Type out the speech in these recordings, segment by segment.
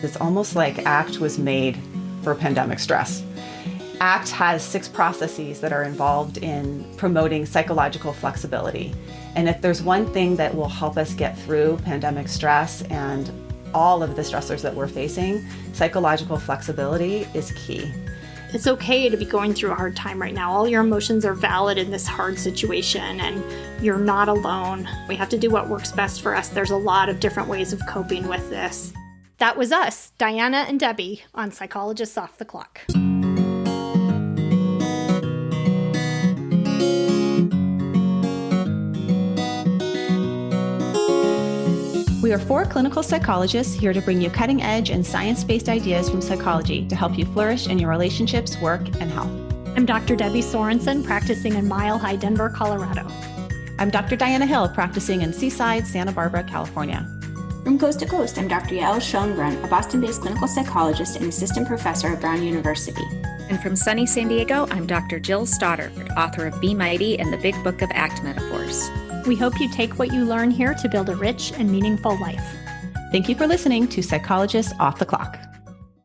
It's almost like ACT was made for pandemic stress. ACT has 6 processes that are involved in promoting psychological flexibility. And if there's one thing that will help us get through pandemic stress and all of the stressors that we're facing, psychological flexibility is key. It's okay to be going through a hard time right now. All your emotions are valid in this hard situation, and you're not alone. We have to do what works best for us. There's a lot of different ways of coping with this. That was us, Diana and Debbie, on Psychologists Off the Clock. We are 4 clinical psychologists here to bring you cutting-edge and science-based ideas from psychology to help you flourish in your relationships, work, and health. I'm Dr. Debbie Sorensen, practicing in Mile High, Denver, Colorado. I'm Dr. Diana Hill, practicing in Seaside, Santa Barbara, California. From coast to coast, I'm Dr. Yael Schoenbrunn, a Boston-based clinical psychologist and assistant professor at Brown University. And from sunny San Diego, I'm Dr. Jill Stoddard, author of Be Mighty and the Big Book of ACT Metaphors. We hope you take what you learn here to build a rich and meaningful life. Thank you for listening to Psychologists Off the Clock.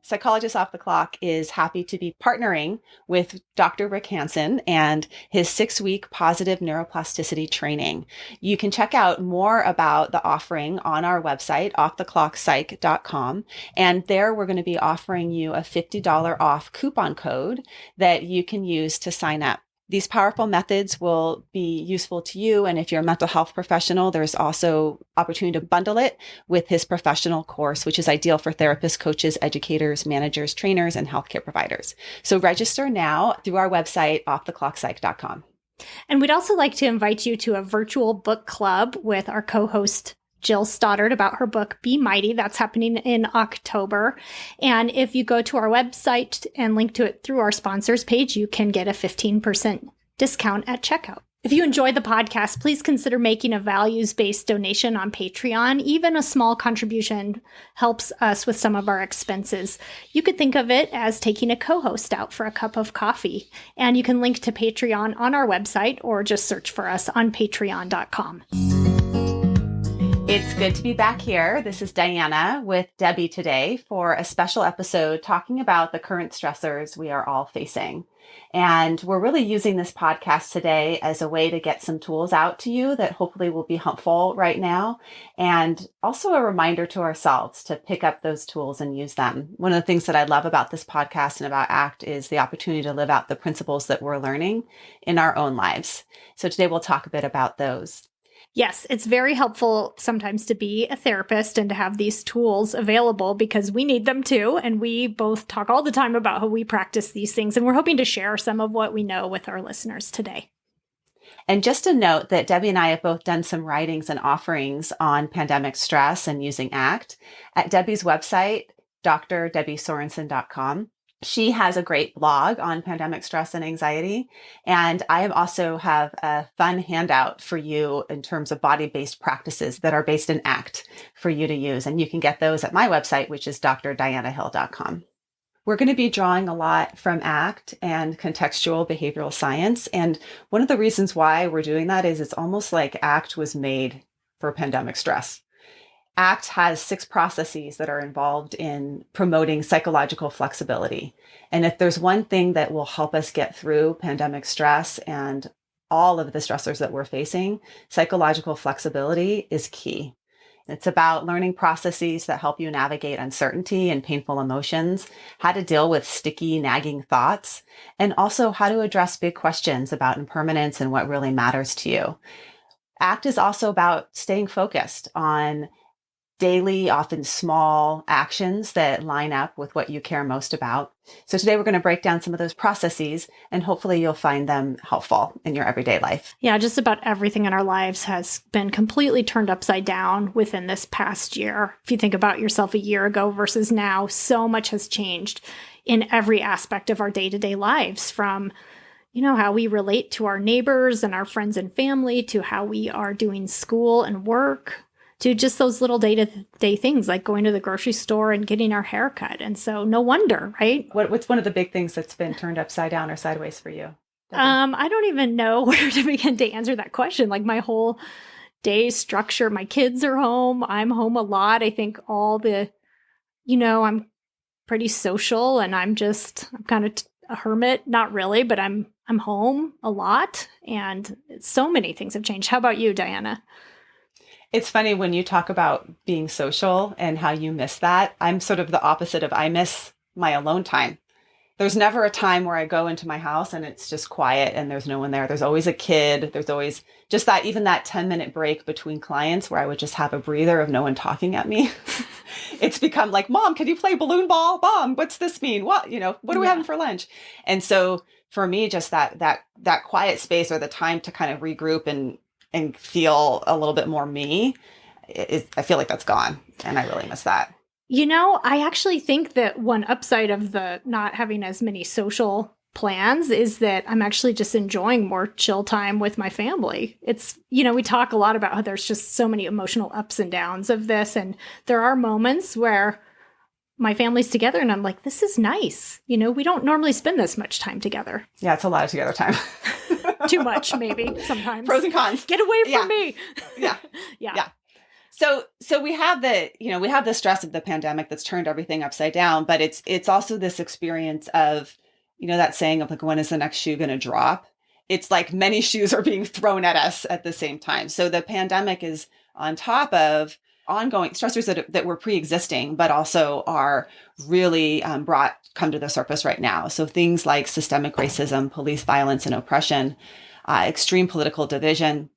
Psychologists Off the Clock is happy to be partnering with Dr. Rick Hansen and his 6-week positive neuroplasticity training. You can check out more about the offering on our website, offtheclockpsych.com. And there we're going to be offering you a $50 off coupon code that you can use to sign up. These powerful methods will be useful to you. And if you're a mental health professional, there's also opportunity to bundle it with his professional course, which is ideal for therapists, coaches, educators, managers, trainers, and healthcare providers. So register now through our website, offtheclockpsych.com. And we'd also like to invite you to a virtual book club with our co-host Jill Stoddard about her book, Be Mighty. That's happening in October. And if you go to our website and link to it through our sponsors page, you can get a 15% discount at checkout. If you enjoy the podcast, please consider making a values-based donation on Patreon. Even a small contribution helps us with some of our expenses. You could think of it as taking a co-host out for a cup of coffee. And you can link to Patreon on our website or just search for us on patreon.com. It's good to be back here. This is Diana with Debbie today for a special episode talking about the current stressors we are all facing. And we're really using this podcast today as a way to get some tools out to you that hopefully will be helpful right now. And also a reminder to ourselves to pick up those tools and use them. One of the things that I love about this podcast and about ACT is the opportunity to live out the principles that we're learning in our own lives. So today we'll talk a bit about those. Yes, it's very helpful sometimes to be a therapist and to have these tools available because we need them too. And we both talk all the time about how we practice these things. And we're hoping to share some of what we know with our listeners today. And just a note that Debbie and I have both done some writings and offerings on pandemic stress and using ACT at Debbie's website, drddebbiesorensen.com. She has a great blog on pandemic stress and anxiety. And I also have a fun handout for you in terms of body-based practices that are based in ACT for you to use. And you can get those at my website, which is drdianahill.com. We're going to be drawing a lot from ACT and contextual behavioral science. And one of the reasons why we're doing that is it's almost like ACT was made for pandemic stress. ACT has 6 processes that are involved in promoting psychological flexibility. And if there's one thing that will help us get through pandemic stress and all of the stressors that we're facing, psychological flexibility is key. It's about learning processes that help you navigate uncertainty and painful emotions, how to deal with sticky, nagging thoughts, and also how to address big questions about impermanence and what really matters to you. ACT is also about staying focused on daily, often small actions that line up with what you care most about. So today we're going to break down some of those processes and hopefully you'll find them helpful in your everyday life. Yeah, just about everything in our lives has been completely turned upside down within this past year. If you think about yourself a year ago versus now, so much has changed in every aspect of our day-to-day lives, from how we relate to our neighbors and our friends and family, to how we are doing school and work, to just those little day-to-day things like going to the grocery store and getting our hair cut. And so no wonder, right? What's one of the big things that's been turned upside down or sideways for you? I don't even know where to begin to answer that question. Like my whole day structure, my kids are home. I'm home a lot. I think all the I'm pretty social and I'm kind of a hermit. Not really, but I'm home a lot, and so many things have changed. How about you, Diana? It's funny when you talk about being social and how you miss that. I'm sort of the opposite of I miss my alone time. There's never a time where I go into my house and it's just quiet and there's no one there. There's always a kid. There's always just that, even that 10-minute break between clients where I would just have a breather of no one talking at me. It's become like, Mom, can you play balloon ball? Mom, what's this mean? What are we having for lunch? And so for me, just that quiet space or the time to kind of regroup and feel a little bit more me, I feel like that's gone. And I really miss that. I actually think that one upside of the not having as many social plans is that I'm actually just enjoying more chill time with my family. It's, we talk a lot about how there's just so many emotional ups and downs of this. And there are moments where my family's together and I'm like, this is nice. We don't normally spend this much time together. Yeah, it's a lot of together time. Too much, maybe sometimes. Pros and cons. Get away from me. Yeah. Yeah. So we have the stress of the pandemic that's turned everything upside down, but it's also this experience of, that saying of like, when is the next shoe going to drop? It's like many shoes are being thrown at us at the same time. So the pandemic is on top of ongoing stressors that were pre-existing, but also are really come to the surface right now. So things like systemic racism, police violence and oppression, extreme political division,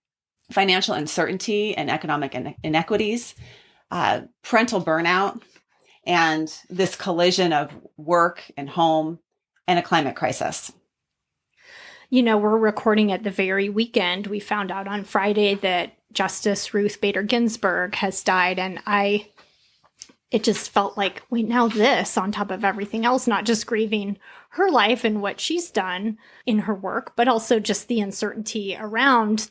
financial uncertainty and economic inequities, parental burnout, and this collision of work and home and a climate crisis. We're recording at the very weekend. We found out on Friday that Justice Ruth Bader Ginsburg has died. And it just felt like, wait, now this on top of everything else, not just grieving her life and what she's done in her work, but also just the uncertainty around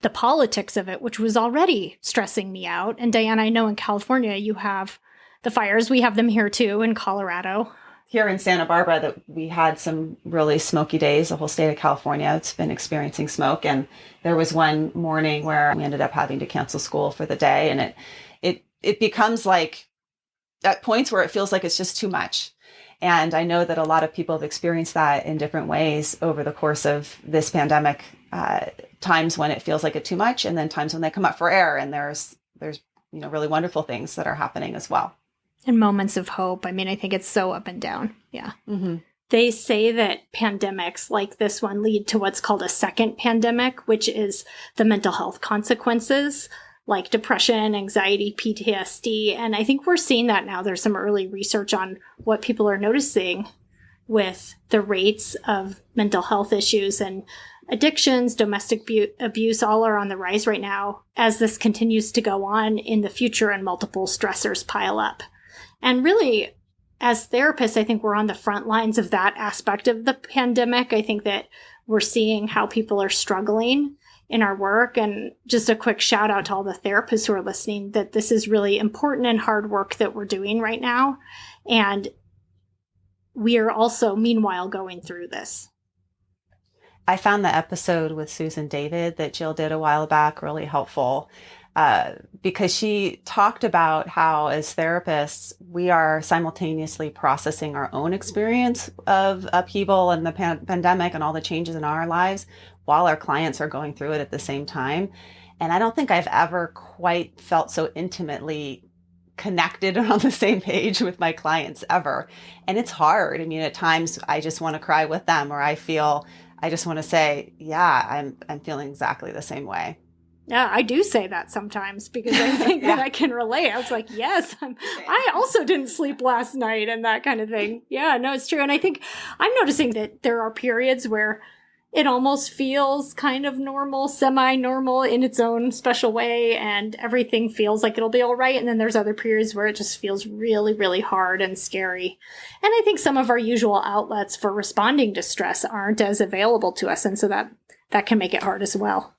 the politics of it, which was already stressing me out. And Diana, I know in California, you have the fires. We have them here too in Colorado. Here in Santa Barbara, that we had some really smoky days. The whole state of California, it's been experiencing smoke. And there was one morning where we ended up having to cancel school for the day. And it becomes like at points where it feels like it's just too much. And I know that a lot of people have experienced that in different ways over the course of this pandemic, times when it feels like it too much, and then times when they come up for air and there's really wonderful things that are happening as well. And moments of hope. I mean, I think it's so up and down. Yeah. Mm-hmm. They say that pandemics like this one lead to what's called a second pandemic, which is the mental health consequences like depression, anxiety, PTSD. And I think we're seeing that now. There's some early research on what people are noticing with the rates of mental health issues and addictions, domestic abuse, all are on the rise right now as this continues to go on in the future and multiple stressors pile up. And really, as therapists, I think we're on the front lines of that aspect of the pandemic. I think that we're seeing how people are struggling in our work. And just a quick shout out to all the therapists who are listening, that this is really important and hard work that we're doing right now. And we are also, meanwhile, going through this. I found the episode with Susan David that Jill did a while back really helpful, because she talked about how as therapists, we are simultaneously processing our own experience of upheaval and the pandemic and all the changes in our lives while our clients are going through it at the same time. And I don't think I've ever quite felt so intimately connected and on the same page with my clients ever. And it's hard. I mean, at times I just want to cry with them, or I just want to say, yeah, I'm feeling exactly the same way. Yeah, I do say that sometimes because I think that I can relate. I was like, yes, I also didn't sleep last night and that kind of thing. Yeah, no, it's true. And I think I'm noticing that there are periods where it almost feels kind of normal, semi-normal in its own special way, and everything feels like it'll be all right. And then there's other periods where it just feels really, really hard and scary. And I think some of our usual outlets for responding to stress aren't as available to us. And so that can make it hard as well.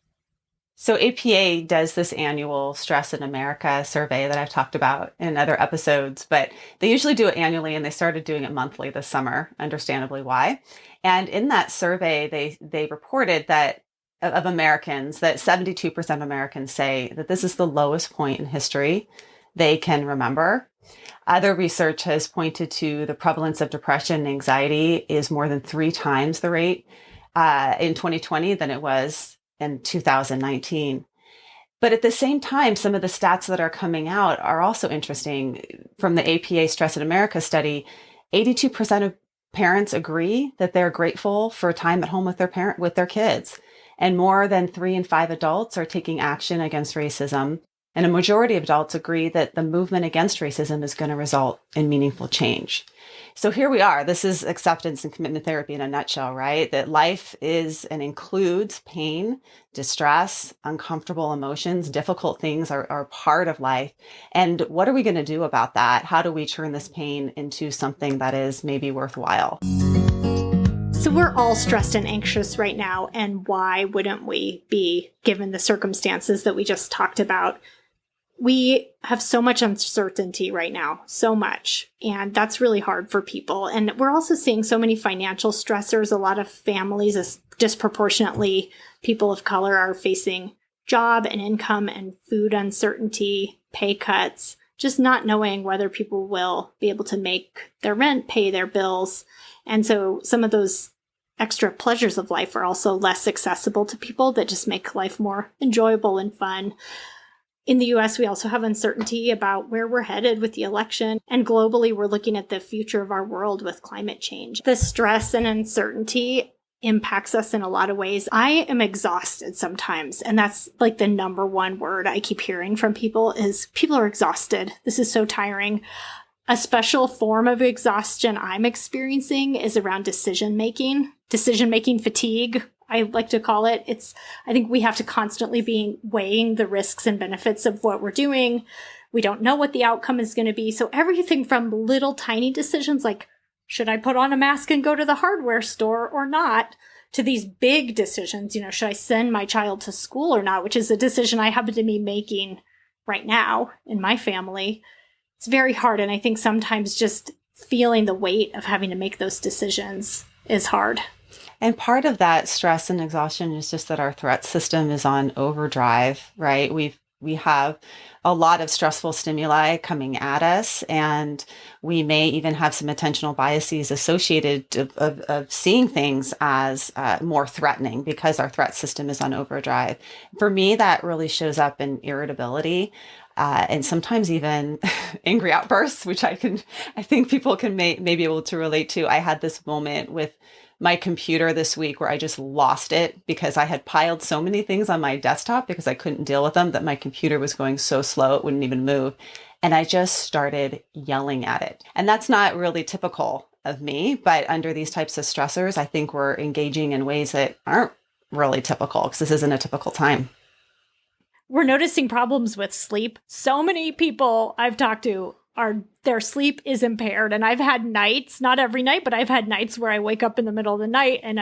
So APA does this annual Stress in America survey that I've talked about in other episodes, but they usually do it annually, and they started doing it monthly this summer, understandably why. And in that survey, they reported that of Americans, that 72% of Americans say that this is the lowest point in history they can remember. Other research has pointed to the prevalence of depression and anxiety is more than 3 times the rate in 2020 than it was in 2019. But at the same time, some of the stats that are coming out are also interesting. From the APA Stress in America study, 82% of parents agree that they're grateful for time at home with their kids. And more than 3 in 5 adults are taking action against racism. And a majority of adults agree that the movement against racism is going to result in meaningful change. So here we are. This is acceptance and commitment therapy in a nutshell, right? That life is and includes pain, distress, uncomfortable emotions, difficult things are part of life. And what are we going to do about that? How do we turn this pain into something that is maybe worthwhile? So we're all stressed and anxious right now. And why wouldn't we be, given the circumstances that we just talked about? We have so much uncertainty right now, so much. And that's really hard for people. And we're also seeing so many financial stressors. A lot of families, disproportionately people of color, are facing job and income and food uncertainty, pay cuts, just not knowing whether people will be able to make their rent, pay their bills. And so some of those extra pleasures of life are also less accessible to people that just make life more enjoyable and fun. In the US, we also have uncertainty about where we're headed with the election. And globally, we're looking at the future of our world with climate change. The stress and uncertainty impacts us in a lot of ways. I am exhausted sometimes. And that's like the number one word I keep hearing from people is people are exhausted. This is so tiring. A special form of exhaustion I'm experiencing is around decision-making fatigue, I like to call it. I think we have to constantly be weighing the risks and benefits of what we're doing. We don't know what the outcome is going to be. So everything from little tiny decisions like, should I put on a mask and go to the hardware store or not, to these big decisions, should I send my child to school or not, which is a decision I happen to be making right now in my family. It's very hard. And I think sometimes just feeling the weight of having to make those decisions is hard. And part of that stress and exhaustion is just that our threat system is on overdrive, right? We have a lot of stressful stimuli coming at us, and we may even have some attentional biases associated of seeing things as more threatening because our threat system is on overdrive. For me, that really shows up in irritability. And sometimes even angry outbursts, which I think people can may be able to relate to. I had this moment with my computer this week where I just lost it because I had piled so many things on my desktop because I couldn't deal with them that my computer was going so slow it wouldn't even move. And I just started yelling at it. And that's not really typical of me, but under these types of stressors, I think we're engaging in ways that aren't really typical because this isn't a typical time. We're noticing problems with sleep. So many people I've talked to their sleep is impaired. And I've had nights, not every night, but I've had nights where I wake up in the middle of the night and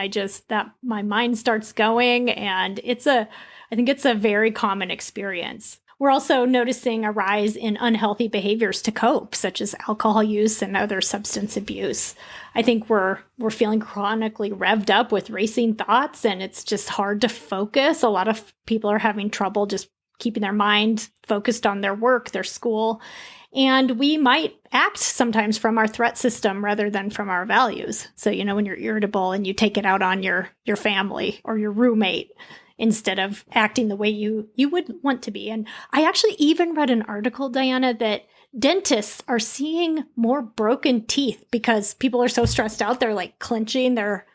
my mind starts going. And I think it's a very common experience. We're also noticing a rise in unhealthy behaviors to cope, such as alcohol use and other substance abuse. I think we're feeling chronically revved up with racing thoughts, and it's just hard to focus. A lot of people are having trouble just keeping their mind focused on their work, their school. And we might act sometimes from our threat system rather than from our values. So, when you're irritable and you take it out on your family or your roommate instead of acting the way you would want to be. And I actually even read an article, Diana, that dentists are seeing more broken teeth because people are so stressed out. They're like clenching their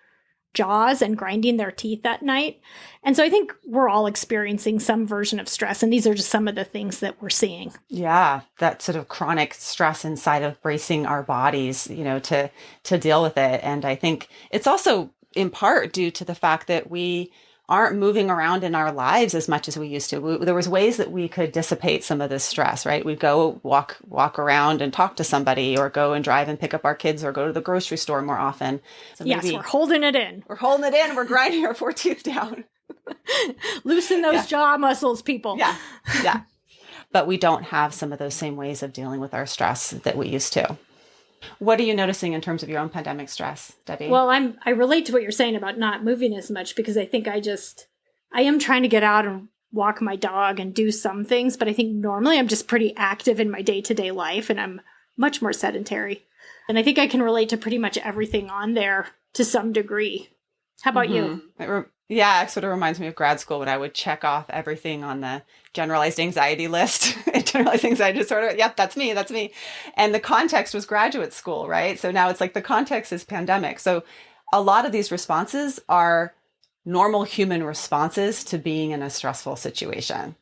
jaws and grinding their teeth at night. And so I think we're all experiencing some version of stress. And these are just some of the things that we're seeing. Yeah, that sort of chronic stress inside of bracing our bodies, to deal with it. And I think it's also in part due to the fact that we aren't moving around in our lives as much as we used to. There was ways that we could dissipate some of this stress, right? We'd go walk around and talk to somebody, or go and drive and pick up our kids, or go to the grocery store more often. So yes, we're holding it in. We're holding it in. We're grinding our 4 teeth down. Loosen those jaw muscles, people. Yeah. But we don't have some of those same ways of dealing with our stress that we used to. What are you noticing in terms of your own pandemic stress, Debbie? Well, I relate to what you're saying about not moving as much, because I think I am trying to get out and walk my dog and do some things, but I think normally I'm just pretty active in my day-to-day life, and I'm much more sedentary. And I think I can relate to pretty much everything on there to some degree. How about you? Yeah, it sort of reminds me of grad school when I would check off everything on the generalized anxiety list. Generalized anxiety disorder. Yep, that's me. That's me. And the context was graduate school, right? So now it's like the context is pandemic. So a lot of these responses are normal human responses to being in a stressful situation.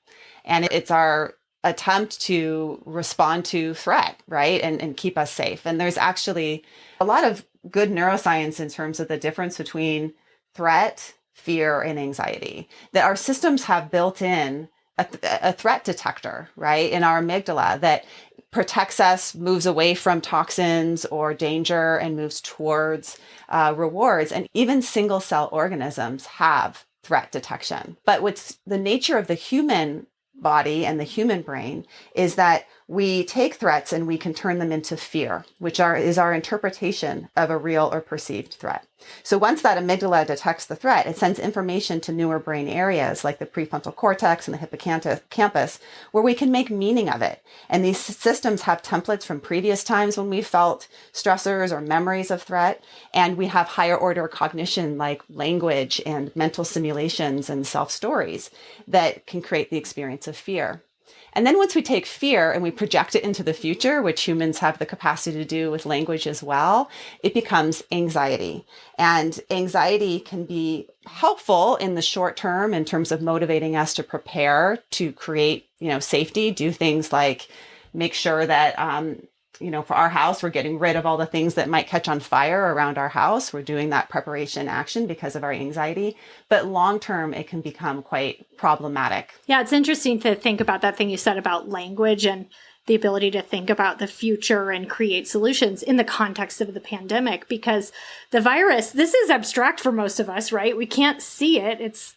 And it's our attempt to respond to threat, right? And keep us safe. And there's actually a lot of good neuroscience in terms of the difference between threat, fear, and anxiety. That our systems have built in a threat detector, right, in our amygdala that protects us, moves away from toxins or danger, and moves towards rewards. And even single cell organisms have threat detection. But what's the nature of the human body and the human brain is that we take threats and we can turn them into fear, which is our interpretation of a real or perceived threat. So once that amygdala detects the threat, it sends information to newer brain areas like the prefrontal cortex and the hippocampus, where we can make meaning of it. And these systems have templates from previous times when we felt stressors or memories of threat. And we have higher order cognition like language and mental simulations and self-stories that can create the experience of fear. And then once we take fear and we project it into the future, which humans have the capacity to do with language as well, it becomes anxiety. And anxiety can be helpful in the short term in terms of motivating us to prepare to create, safety, do things like make sure that, for our house, we're getting rid of all the things that might catch on fire around our house. We're doing that preparation action because of our anxiety. But long term, it can become quite problematic. Yeah, it's interesting to think about that thing you said about language and the ability to think about the future and create solutions in the context of the pandemic, because the virus, this is abstract for most of us, right? We can't see it. It's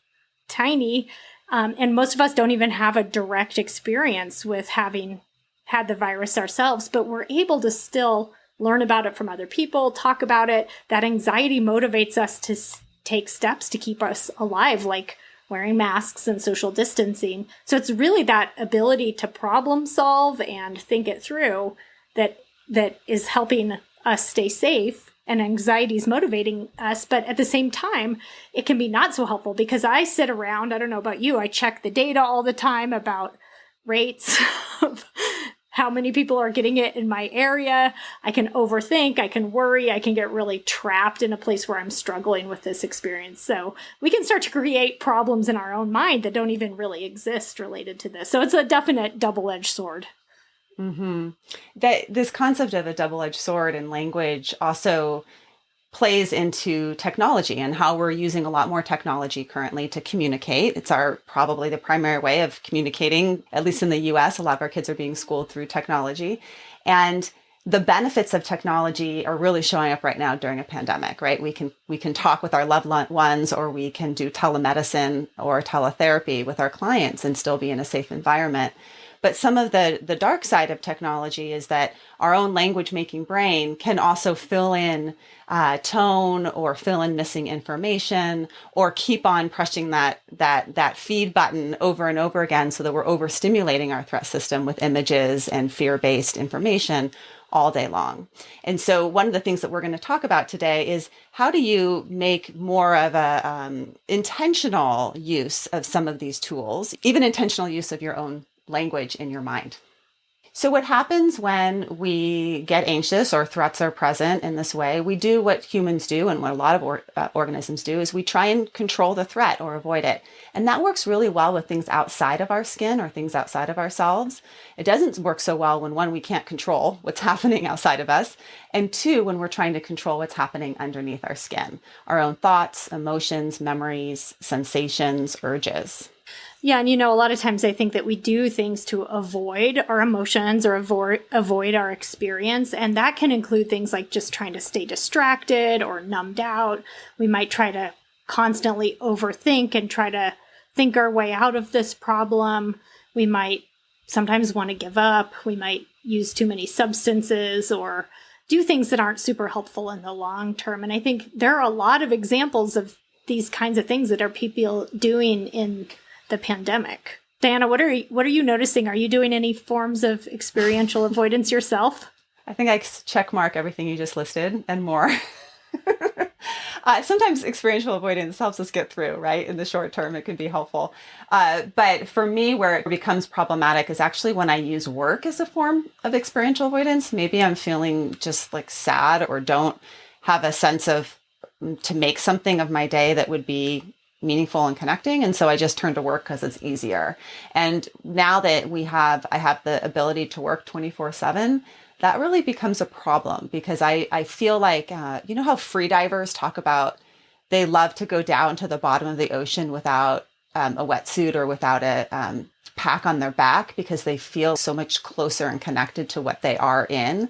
tiny. And most of us don't even have a direct experience with having had the virus ourselves, but we're able to still learn about it from other people, talk about it. That anxiety motivates us to take steps to keep us alive, like wearing masks and social distancing. So it's really that ability to problem solve and think it through that is helping us stay safe. And anxiety is motivating us. But at the same time, it can be not so helpful because I sit around, I don't know about you, I check the data all the time about rates of how many people are getting it in my area. I can overthink, I can worry, I can get really trapped in a place where I'm struggling with this experience. So we can start to create problems in our own mind that don't even really exist related to this. So it's a definite double-edged sword. Mm-hmm. This concept of a double-edged sword in language also plays into technology and how we're using a lot more technology currently to communicate. It's probably the primary way of communicating, at least in the US. A lot of our kids are being schooled through technology. And the benefits of technology are really showing up right now during a pandemic, right? We can talk with our loved ones, or we can do telemedicine or teletherapy with our clients and still be in a safe environment. But some of the dark side of technology is that our own language-making brain can also fill in tone or fill in missing information or keep on pressing that feed button over and over again so that we're overstimulating our threat system with images and fear-based information all day long. And so one of the things that we're going to talk about today is how do you make more of a intentional use of some of these tools, even intentional use of your own language in your mind. So what happens when we get anxious or threats are present in this way? We do what humans do and what a lot of organisms do is we try and control the threat or avoid it. And that works really well with things outside of our skin or things outside of ourselves. It doesn't work so well when, one, we can't control what's happening outside of us, and two, when we're trying to control what's happening underneath our skin, our own thoughts, emotions, memories, sensations, urges. Yeah, and a lot of times I think that we do things to avoid our emotions or avoid our experience. And that can include things like just trying to stay distracted or numbed out. We might try to constantly overthink and try to think our way out of this problem. We might sometimes want to give up. We might use too many substances or do things that aren't super helpful in the long term. And I think there are a lot of examples of these kinds of things that are people doing in the pandemic. Diana, what are you noticing? Are you doing any forms of experiential avoidance yourself? I think I check mark everything you just listed and more. Sometimes experiential avoidance helps us get through, right? In the short term, it can be helpful. But for me, where it becomes problematic is actually when I use work as a form of experiential avoidance. Maybe I'm feeling just like sad or don't have a sense of to make something of my day that would be meaningful and connecting. And so I just turn to work because it's easier. And now that I have the ability to work 24/7, that really becomes a problem because I feel like, you know how free divers talk about they love to go down to the bottom of the ocean without a wetsuit or without a pack on their back because they feel so much closer and connected to what they are in.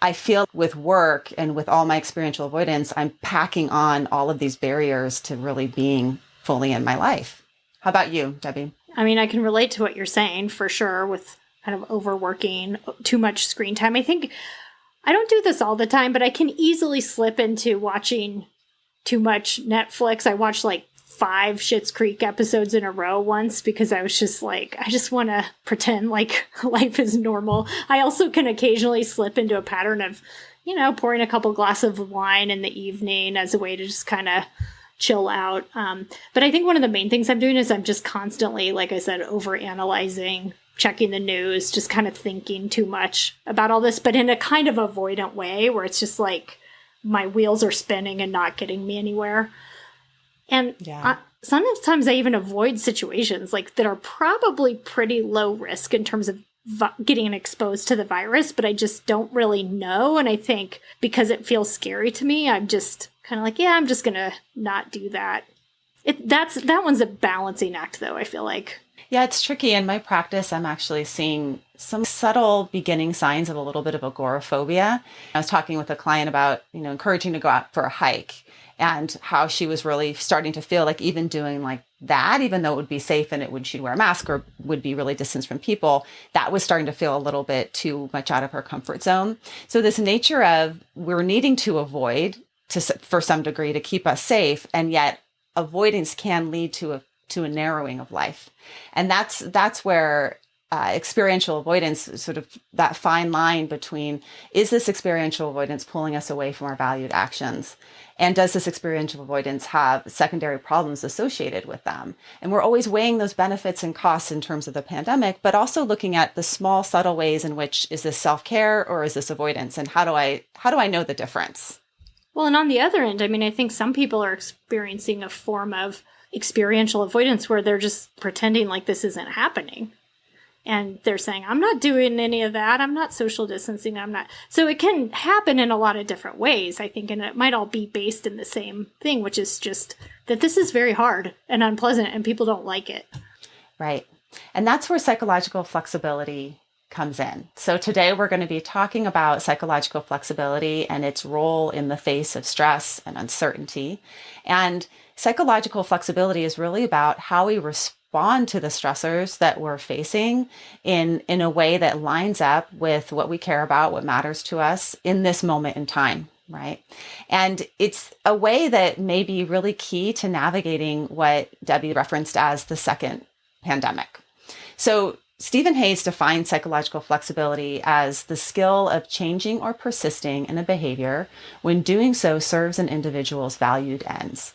I feel with work and with all my experiential avoidance, I'm packing on all of these barriers to really being fully in my life. How about you, Debbie? I mean, I can relate to what you're saying for sure with kind of overworking, too much screen time. I think I don't do this all the time, but I can easily slip into watching too much Netflix. I watched like 5 Schitt's Creek episodes in a row once because I was just like, I just want to pretend like life is normal. I also can occasionally slip into a pattern of, you know, pouring a couple glasses of wine in the evening as a way to just kind of chill out. But I think one of the main things I'm doing is I'm just constantly, like I said, overanalyzing, checking the news, just kind of thinking too much about all this, but in a kind of avoidant way where it's just like my wheels are spinning and not getting me anywhere. And sometimes I even avoid situations like that are probably pretty low risk in terms of getting exposed to the virus, but I just don't really know. And I think because it feels scary to me, I'm just kind of like, yeah, I'm just going to not do that. That one's a balancing act, though, I feel like. Yeah, it's tricky. In my practice, I'm actually seeing some subtle beginning signs of a little bit of agoraphobia. I was talking with a client about, you know, encouraging to go out for a hike and how she was really starting to feel like even doing like that, even though it would be safe and she'd wear a mask or would be really distanced from people, that was starting to feel a little bit too much out of her comfort zone. So this nature of we're needing to avoid for some degree to keep us safe, and yet avoidance can lead to a narrowing of life. And that's where experiential avoidance, sort of that fine line between, is this experiential avoidance pulling us away from our valued actions? And does this experiential avoidance have secondary problems associated with them? And we're always weighing those benefits and costs in terms of the pandemic, but also looking at the small, subtle ways in which, is this self-care or is this avoidance? And how do I know the difference? Well, and on the other end, I mean, I think some people are experiencing a form of experiential avoidance where they're just pretending like this isn't happening. And they're saying, I'm not doing any of that. I'm not social distancing. I'm not. So it can happen in a lot of different ways, I think. And it might all be based in the same thing, which is just that this is very hard and unpleasant and people don't like it. Right. And that's where psychological flexibility comes in. So today we're going to be talking about psychological flexibility and its role in the face of stress and uncertainty. And psychological flexibility is really about how we respond to the stressors that we're facing in a way that lines up with what we care about, what matters to us in this moment in time, right? And it's a way that may be really key to navigating what Debbie referenced as the second pandemic. So Stephen Hayes defines psychological flexibility as the skill of changing or persisting in a behavior when doing so serves an individual's valued ends.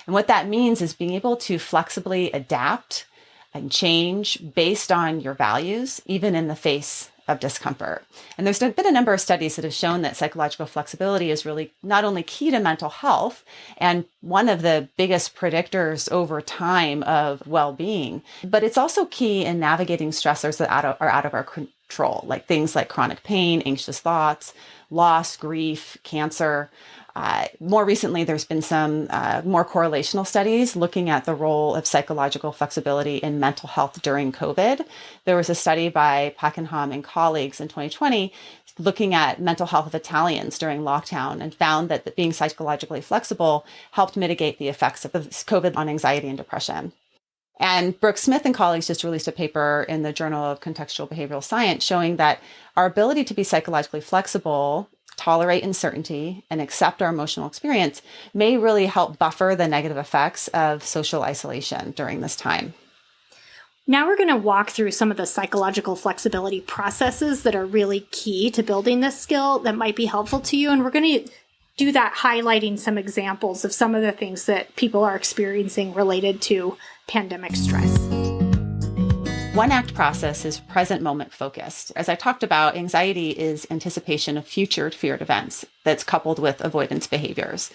And what that means is being able to flexibly adapt and change based on your values, even in the face of discomfort. And there's been a number of studies that have shown that psychological flexibility is really not only key to mental health and one of the biggest predictors over time of well-being, but it's also key in navigating stressors that are out of our control, like things like chronic pain, anxious thoughts, loss, grief, cancer. More recently, there's been some more correlational studies looking at the role of psychological flexibility in mental health during COVID. There was a study by Pakenham and colleagues in 2020 looking at mental health of Italians during lockdown and found that being psychologically flexible helped mitigate the effects of COVID on anxiety and depression. And Brooke Smith and colleagues just released a paper in the Journal of Contextual Behavioral Science showing that our ability to be psychologically flexible, tolerate uncertainty, and accept our emotional experience may really help buffer the negative effects of social isolation during this time. Now we're going to walk through some of the psychological flexibility processes that are really key to building this skill that might be helpful to you. And we're going to do that highlighting some examples of some of the things that people are experiencing related to pandemic stress. One ACT process is present moment focused. As I talked about, anxiety is anticipation of future feared events that's coupled with avoidance behaviors.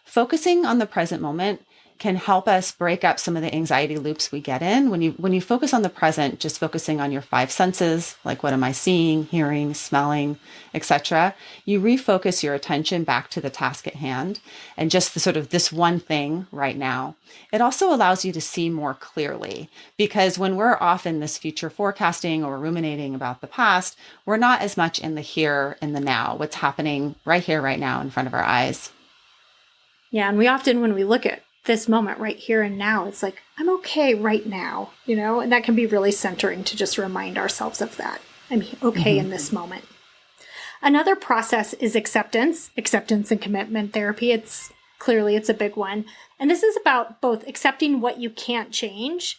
Focusing on the present moment can help us break up some of the anxiety loops we get in. When you focus on the present, just focusing on your five senses, like what am I seeing, hearing, smelling, etc., you refocus your attention back to the task at hand and just the sort of this one thing right now. It also allows you to see more clearly, because when we're off in this future forecasting or ruminating about the past, we're not as much in the here and the now, what's happening right here, right now in front of our eyes. Yeah, and we often, when we look at this moment right here and now, it's like, I'm okay right now, and that can be really centering to just remind ourselves of that. I'm okay in this moment. Another process is acceptance and commitment therapy. It's a big one. And this is about both accepting what you can't change,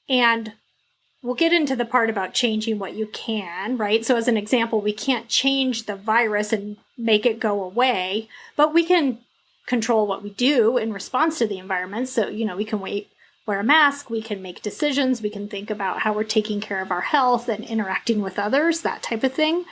and we'll get into the part about changing what you can, right? So as an example, we can't change the virus and make it go away, but we can control what we do in response to the environment. So, we can wear a mask, we can make decisions, we can think about how we're taking care of our health and interacting with others, that type of thing.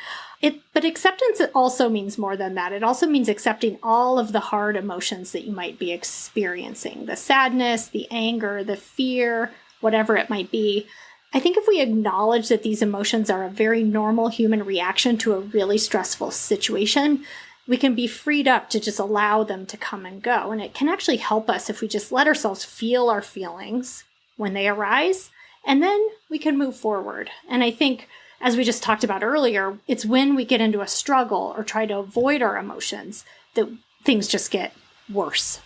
But acceptance also means more than that. It also means accepting all of the hard emotions that you might be experiencing, the sadness, the anger, the fear, whatever it might be. I think if we acknowledge that these emotions are a very normal human reaction to a really stressful situation, we can be freed up to just allow them to come and go. And it can actually help us if we just let ourselves feel our feelings when they arise, and then we can move forward. And I think, as we just talked about earlier, it's when we get into a struggle or try to avoid our emotions that things just get worse.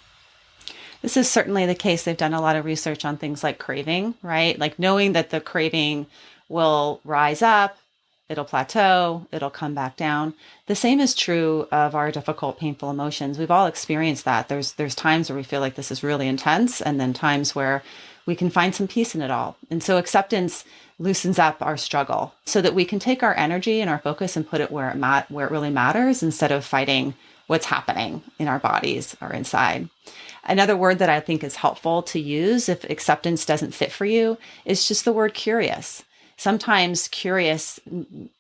This is certainly the case. They've done a lot of research on things like craving, right? Like knowing that the craving will rise up, it'll plateau, it'll come back down. The same is true of our difficult, painful emotions. We've all experienced that. There's times where we feel like this is really intense, and then times where we can find some peace in it all. And so acceptance loosens up our struggle so that we can take our energy and our focus and put it where it really matters, instead of fighting what's happening in our bodies or inside. Another word that I think is helpful to use if acceptance doesn't fit for you is just the word curious. Sometimes curious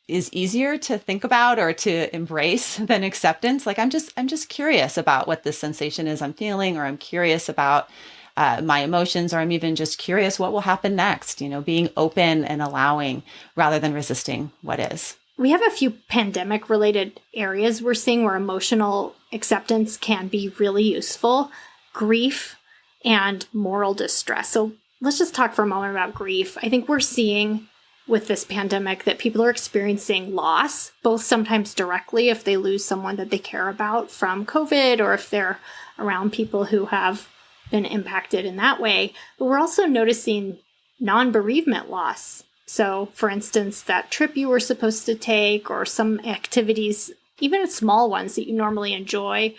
is easier to think about or to embrace than acceptance. Like I'm just curious about what this sensation is I'm feeling, or I'm curious about my emotions, or I'm even just curious what will happen next. Being open and allowing rather than resisting what is. We have a few pandemic related areas we're seeing where emotional acceptance can be really useful: grief and moral distress. So let's just talk for a moment about grief. I think we're seeing with this pandemic that people are experiencing loss, both sometimes directly if they lose someone that they care about from COVID, or if they're around people who have been impacted in that way. But we're also noticing non-bereavement loss. So, for instance, that trip you were supposed to take, or some activities, even small ones that you normally enjoy,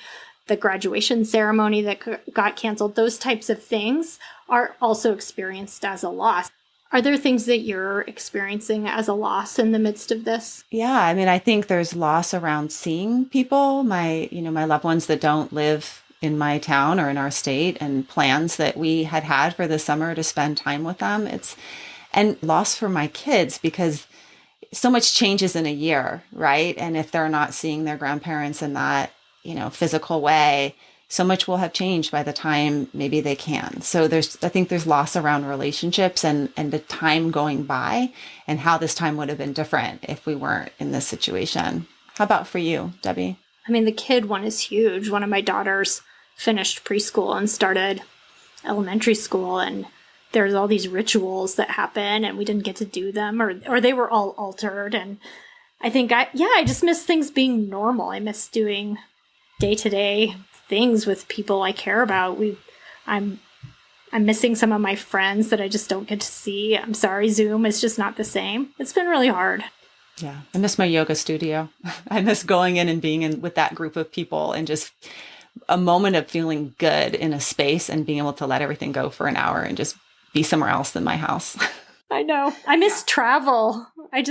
the graduation ceremony that got canceled, those types of things are also experienced as a loss. Are there things that you're experiencing as a loss in the midst of this? Yeah, I think there's loss around seeing people, my loved ones that don't live in my town or in our state, and plans that we had for the summer to spend time with them. And loss for my kids, because so much changes in a year, right? And if they're not seeing their grandparents in that, physical way, so much will have changed by the time maybe they can. So I think there's loss around relationships and the time going by, and how this time would have been different if we weren't in this situation. How about for you, Debbie? The kid one is huge. One of my daughters finished preschool and started elementary school, and there's all these rituals that happen, and we didn't get to do them, or they were all altered. And I think I just miss things being normal. I miss doing day-to-day things with people I care about. I'm missing some of my friends that I just don't get to see. I'm sorry, Zoom is just not the same. It's been really hard. Yeah, I miss my yoga studio. I miss going in and being in with that group of people, and just a moment of feeling good in a space and being able to let everything go for an hour and just be somewhere else than my house. I know. I miss travel. I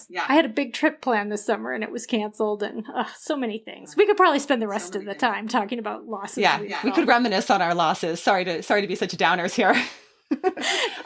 Yeah. had a big trip planned this summer and it was canceled, and so many things. We could probably spend the rest of the time talking about losses. Yeah, we've we felt. could reminisce on our losses. Sorry to be such downers here.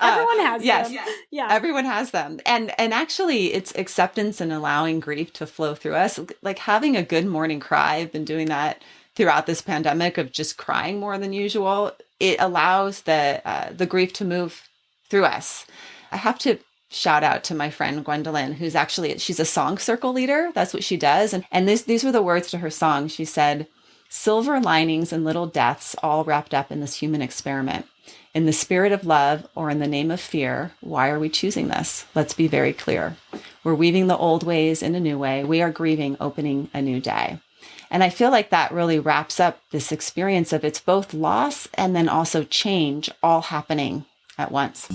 Everyone has yes, them. Yeah. everyone has them. And actually it's acceptance and allowing grief to flow through us. Like having a good morning cry. I've been doing that throughout this pandemic of just crying more than usual. It allows the grief to move through us. I have to shout out to my friend Gwendolyn, she's a song circle leader. That's what she does. And these were the words to her song. She said, "Silver linings and little deaths all wrapped up in this human experiment. In the spirit of love or in the name of fear, why are we choosing this? Let's be very clear. We're weaving the old ways in a new way. We are grieving, opening a new day." And I feel like that really wraps up this experience of it's both loss and then also change all happening at once.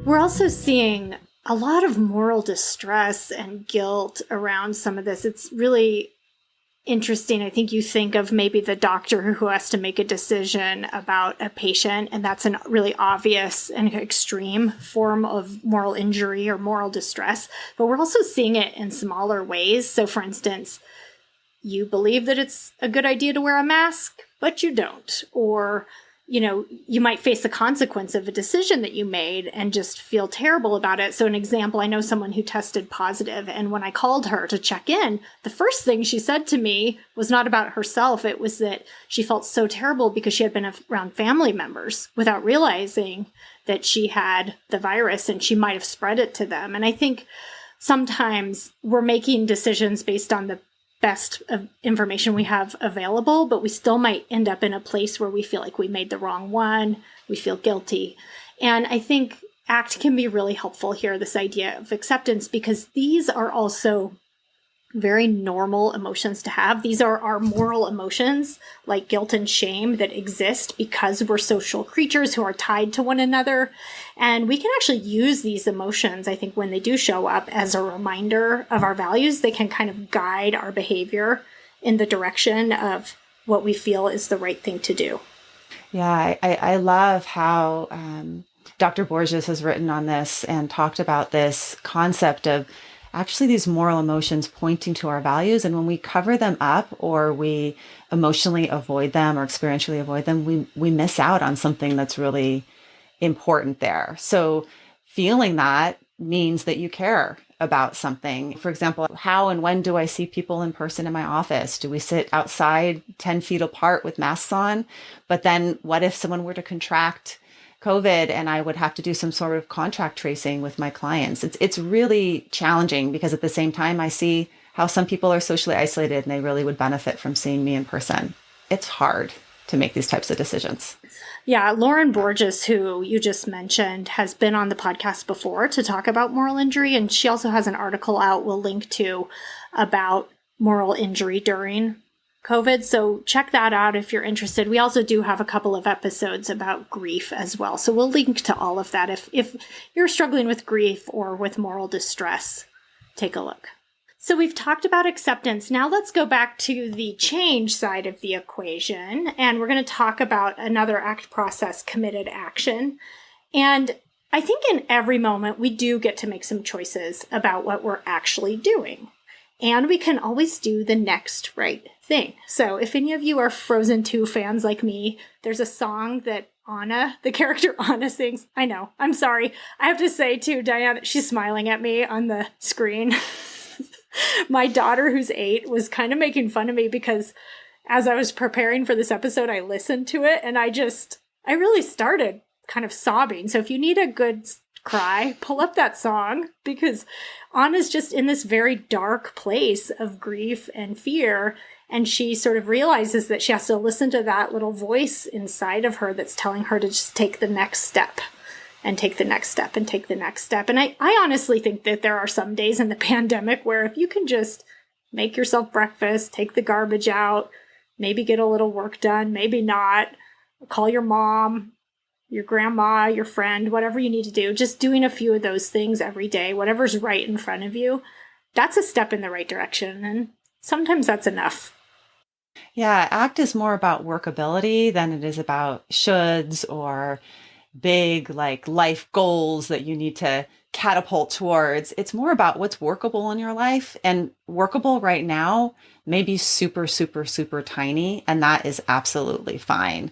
We're also seeing a lot of moral distress and guilt around some of this. It's really interesting. I think you think of maybe the doctor who has to make a decision about a patient, and that's a really obvious and extreme form of moral injury or moral distress. But we're also seeing it in smaller ways. So, for instance, you believe that it's a good idea to wear a mask, but you don't. Or you might face the consequence of a decision that you made and just feel terrible about it. So an example, I know someone who tested positive, and when I called her to check in, the first thing she said to me was not about herself. It was that she felt so terrible because she had been around family members without realizing that she had the virus and she might have spread it to them. And I think sometimes we're making decisions based on the best of information we have available, but we still might end up in a place where we feel like we made the wrong one. We feel guilty. And I think ACT can be really helpful here, this idea of acceptance, because these are also very normal emotions to have. These are our moral emotions, like guilt and shame, that exist because we're social creatures who are tied to one another. And we can actually use these emotions, I think, when they do show up as a reminder of our values. They can kind of guide our behavior in the direction of what we feel is the right thing to do. Yeah, I love how Dr. Borges has written on this and talked about this concept of actually these moral emotions pointing to our values. And when we cover them up or we emotionally avoid them or experientially avoid them, we miss out on something that's really important there. So feeling that means that you care about something. For example, how and when do I see people in person in my office? Do we sit outside 10 feet apart with masks on? But then what if someone were to contract COVID and I would have to do some sort of contract tracing with my clients? It's really challenging because at the same time, I see how some people are socially isolated and they really would benefit from seeing me in person. It's hard to make these types of decisions. Yeah, Lauren Borges, who you just mentioned, has been on the podcast before to talk about moral injury, and she also has an article out we'll link to about moral injury during COVID. So check that out if you're interested. We also do have a couple of episodes about grief as well. So we'll link to all of that. If you're struggling with grief or with moral distress, take a look. So we've talked about acceptance. Now let's go back to the change side of the equation. And we're going to talk about another ACT process, committed action. And I think in every moment, we do get to make some choices about what we're actually doing. And we can always do the next right thing. So if any of you are Frozen 2 fans like me, there's a song that Anna, the character Anna, sings. I know, I'm sorry. I have to say too, Diane, she's smiling at me on the screen. My daughter, who's 8, was kind of making fun of me because as I was preparing for this episode, I listened to it and I really started kind of sobbing. So if you need a good cry, pull up that song, because Anna's just in this very dark place of grief and fear. And she sort of realizes that she has to listen to that little voice inside of her that's telling her to just take the next step and take the next step and take the next step. And I honestly think that there are some days in the pandemic where if you can just make yourself breakfast, take the garbage out, maybe get a little work done, maybe not, call your mom, your grandma, your friend, whatever you need to do, just doing a few of those things every day, whatever's right in front of you, that's a step in the right direction. And sometimes that's enough. Yeah, ACT is more about workability than it is about shoulds or big like life goals that you need to catapult towards. It's more about what's workable in your life, and workable right now may be super, super, super tiny. And that is absolutely fine.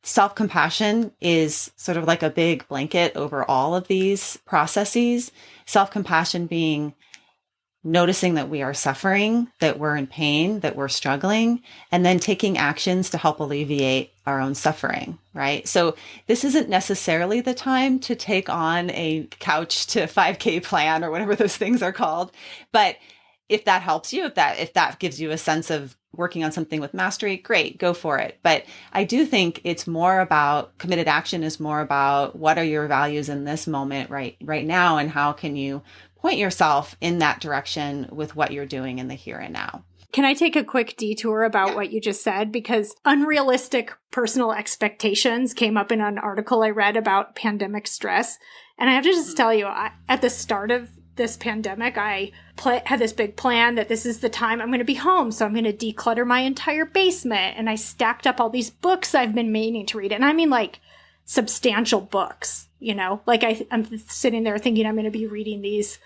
Self-compassion is sort of like a big blanket over all of these processes. Self-compassion being noticing that we are suffering, that we're in pain, that we're struggling, and then taking actions to help alleviate our own suffering, right? So this isn't necessarily the time to take on a couch to 5K plan or whatever those things are called. But if that helps you, if that gives you a sense of working on something with mastery, great, go for it. But I do think it's more about committed action is more about what are your values in this moment right now, and how can you point yourself in that direction with what you're doing in the here and now. Can I take a quick detour about what you just said? Because unrealistic personal expectations came up in an article I read about pandemic stress. And I have to just tell you, at the start of this pandemic, I had this big plan that this is the time I'm going to be home. So I'm going to declutter my entire basement. And I stacked up all these books I've been meaning to read. And I mean like substantial books, you know, like I'm sitting there thinking I'm going to be reading these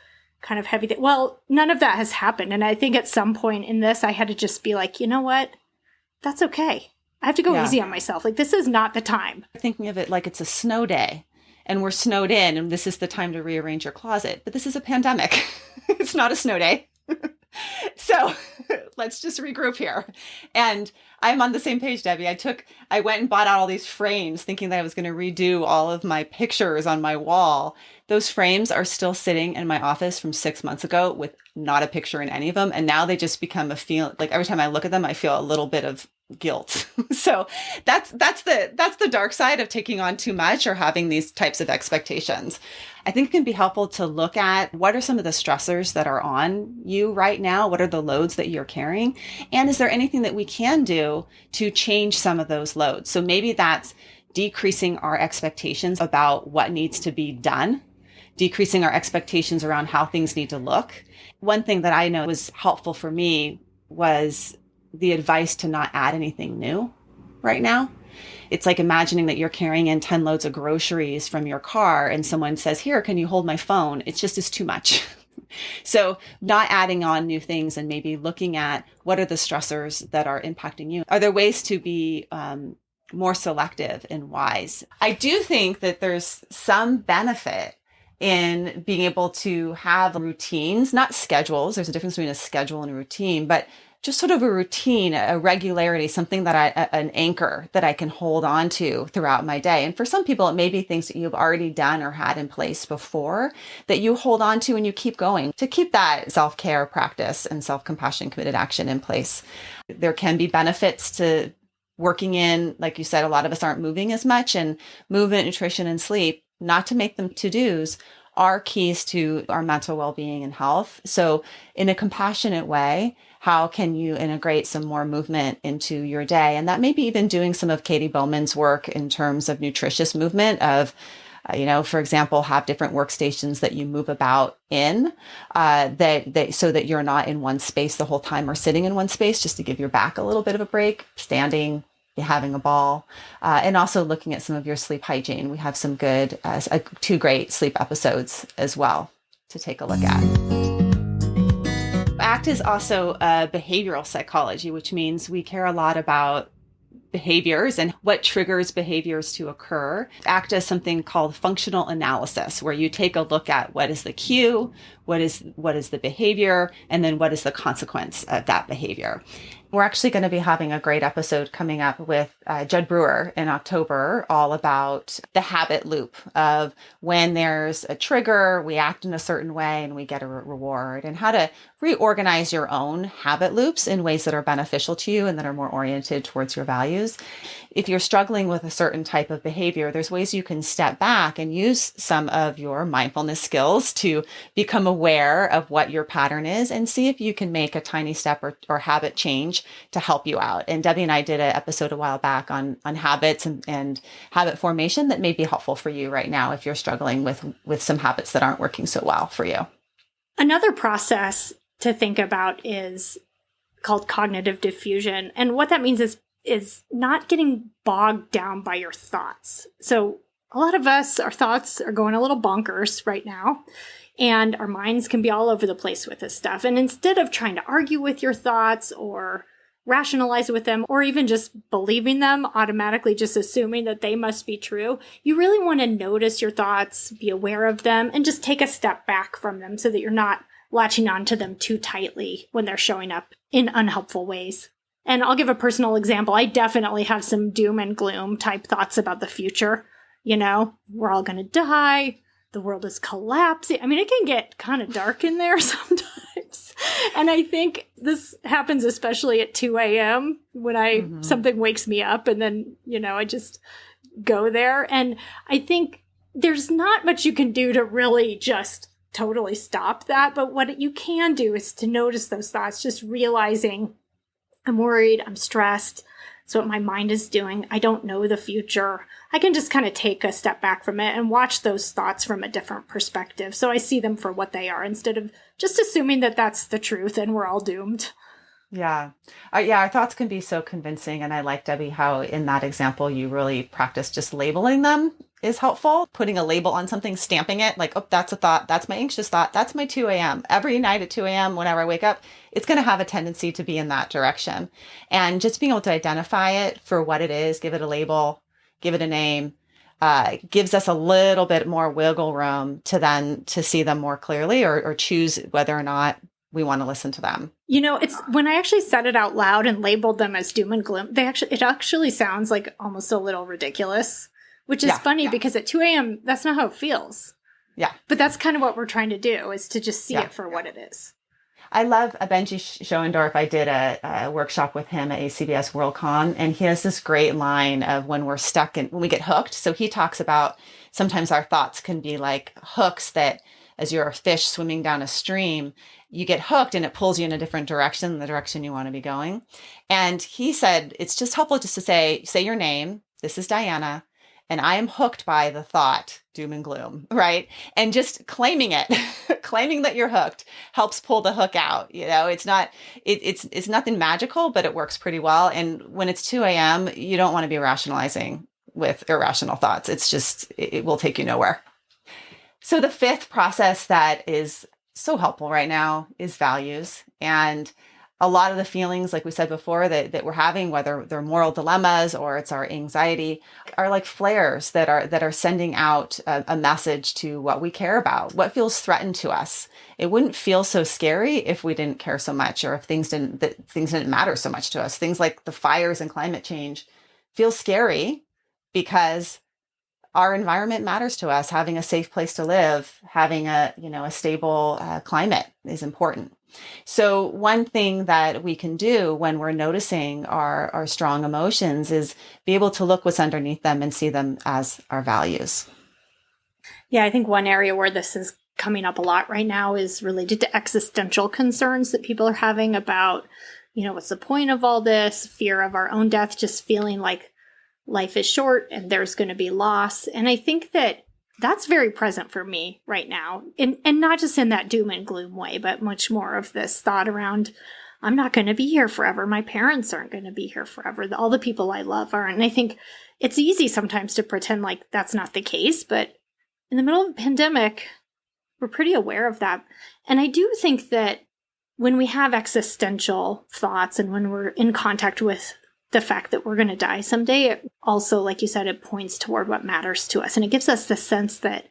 kind of heavy. Well, none of that has happened. And I think at some point in this, I had to just be like, you know what? That's okay. I have to go easy on myself. Like, this is not the time. Thinking of it like it's a snow day and we're snowed in and this is the time to rearrange your closet. But this is a pandemic. It's not a snow day. So let's just regroup here. And I'm on the same page, Debbie. I went and bought out all these frames thinking that I was going to redo all of my pictures on my wall. Those frames are still sitting in my office from 6 months ago with not a picture in any of them. And now they just become a feel like every time I look at them, I feel a little bit of guilt. So that's the dark side of taking on too much or having these types of expectations. I think it can be helpful to look at what are some of the stressors that are on you right now? What are the loads that you're carrying? And is there anything that we can do to change some of those loads? So maybe that's decreasing our expectations about what needs to be done, decreasing our expectations around how things need to look. One thing that I know was helpful for me was the advice to not add anything new right now. It's like imagining that you're carrying in 10 loads of groceries from your car and someone says, here, can you hold my phone? It's too much. So not adding on new things and maybe looking at what are the stressors that are impacting you. Are there ways to be more selective and wise? I do think that there's some benefit in being able to have routines, not schedules. There's a difference between a schedule and a routine, but just sort of a routine, a regularity, something that an anchor that I can hold on to throughout my day. And for some people, it may be things that you've already done or had in place before that you hold on to and you keep going to keep that self-care practice and self-compassion committed action in place. There can be benefits to working in, like you said, a lot of us aren't moving as much, and movement, nutrition, and sleep, not to make them to-dos, are keys to our mental well-being and health. So in a compassionate way, how can you integrate some more movement into your day? And that may be even doing some of Katie Bowman's work in terms of nutritious movement of, for example, have different workstations that you move about in, so that you're not in one space the whole time or sitting in one space, just to give your back a little bit of a break, standing, having a ball, and also looking at some of your sleep hygiene. We have some good, 2 great sleep episodes as well to take a look at. ACT is also behavioral psychology, which means we care a lot about behaviors and what triggers behaviors to occur. ACT is something called functional analysis, where you take a look at what is the cue, what is the behavior, and then what is the consequence of that behavior. We're actually going to be having a great episode coming up with Judd Brewer in October, all about the habit loop of when there's a trigger, we act in a certain way and we get a reward, and how to reorganize your own habit loops in ways that are beneficial to you and that are more oriented towards your values. If you're struggling with a certain type of behavior, there's ways you can step back and use some of your mindfulness skills to become aware of what your pattern is and see if you can make a tiny step or habit change to help you out. And Debbie and I did an episode a while back on habits and habit formation that may be helpful for you right now if you're struggling with some habits that aren't working so well for you. Another process to think about is called cognitive diffusion. And what that means is not getting bogged down by your thoughts. So a lot of us, our thoughts are going a little bonkers right now. And our minds can be all over the place with this stuff. And instead of trying to argue with your thoughts or rationalize with them, or even just believing them, automatically just assuming that they must be true, you really want to notice your thoughts, be aware of them, and just take a step back from them so that you're not latching onto them too tightly when they're showing up in unhelpful ways. And I'll give a personal example. I definitely have some doom and gloom type thoughts about the future. You know, we're all going to die. The world is collapsing. I mean, it can get kind of dark in there sometimes. And I think this happens especially at 2 a.m. when something wakes me up, and then, you know, I just go there. And I think there's not much you can do to really just totally stop that. But what you can do is to notice those thoughts, just realizing I'm worried, I'm stressed. That's what my mind is doing. I don't know the future. I can just kind of take a step back from it and watch those thoughts from a different perspective. So I see them for what they are instead of just assuming that that's the truth and we're all doomed. Yeah. Our thoughts can be so convincing. And I like, Debbie, how in that example, you really practice just labeling them is helpful. Putting a label on something, stamping it like, oh, that's a thought. That's my anxious thought. That's my 2 a.m. Every night at 2 a.m., whenever I wake up, it's going to have a tendency to be in that direction. And just being able to identify it for what it is, give it a label, give it a name, gives us a little bit more wiggle room to see them more clearly or choose whether or not we want to listen to them. You know, it's when I actually said it out loud and labeled them as doom and gloom, it actually sounds like almost a little ridiculous, which is funny because at 2 a.m., that's not how it feels. Yeah. But that's kind of what we're trying to do, is to just see it for what it is. I love Benji Schoendorf. I did a workshop with him at ACBS WorldCon, and he has this great line of when we're stuck and when we get hooked. So he talks about sometimes our thoughts can be like hooks that, as you're a fish swimming down a stream, you get hooked and it pulls you in a different direction than the direction you want to be going. And he said, it's just helpful just to say your name. This is Diana. And I am hooked by the thought, doom and gloom, right? And just claiming it, claiming that you're hooked helps pull the hook out. You know, it's nothing magical, but it works pretty well. And when it's 2 a.m., you don't want to be rationalizing with irrational thoughts. It's just, it will take you nowhere. So the fifth process that is so helpful right now is values. And a lot of the feelings, like we said before, that we're having, whether they're moral dilemmas or it's our anxiety, are like flares that are sending out a message to what we care about, what feels threatened to us. It wouldn't feel so scary if we didn't care so much, or if things didn't matter so much to us. Things like the fires and climate change feel scary because our environment matters to us. Having a safe place to live, having a stable climate is important. So one thing that we can do when we're noticing our strong emotions is be able to look what's underneath them and see them as our values. Yeah, I think one area where this is coming up a lot right now is related to existential concerns that people are having about, what's the point of all this? Fear of our own death, just feeling like life is short and there's going to be loss. And I think that's very present for me right now. And not just in that doom and gloom way, but much more of this thought around, I'm not going to be here forever. My parents aren't going to be here forever. All the people I love aren't. And I think it's easy sometimes to pretend like that's not the case. But in the middle of a pandemic, we're pretty aware of that. And I do think that when we have existential thoughts and when we're in contact with the fact that we're going to die someday, it also, like you said, it points toward what matters to us. And it gives us the sense that,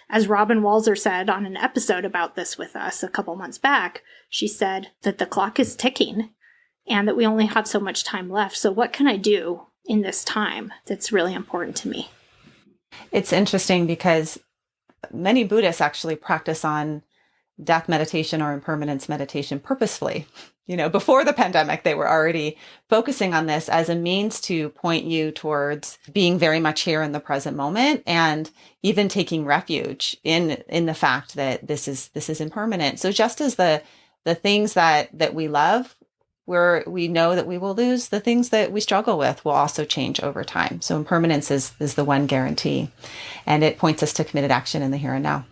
as Robin Walzer said on an episode about this with us a couple months back, she said that the clock is ticking and that we only have so much time left. So what can I do in this time that's really important to me? It's interesting because many Buddhists actually practice on death meditation or impermanence meditation purposefully. Before the pandemic, they were already focusing on this as a means to point you towards being very much here in the present moment, and even taking refuge in the fact that this is impermanent. So just as the things that we love, where we know that we will lose, the things that we struggle with will also change over time. So impermanence is the one guarantee, and it points us to committed action in the here and now.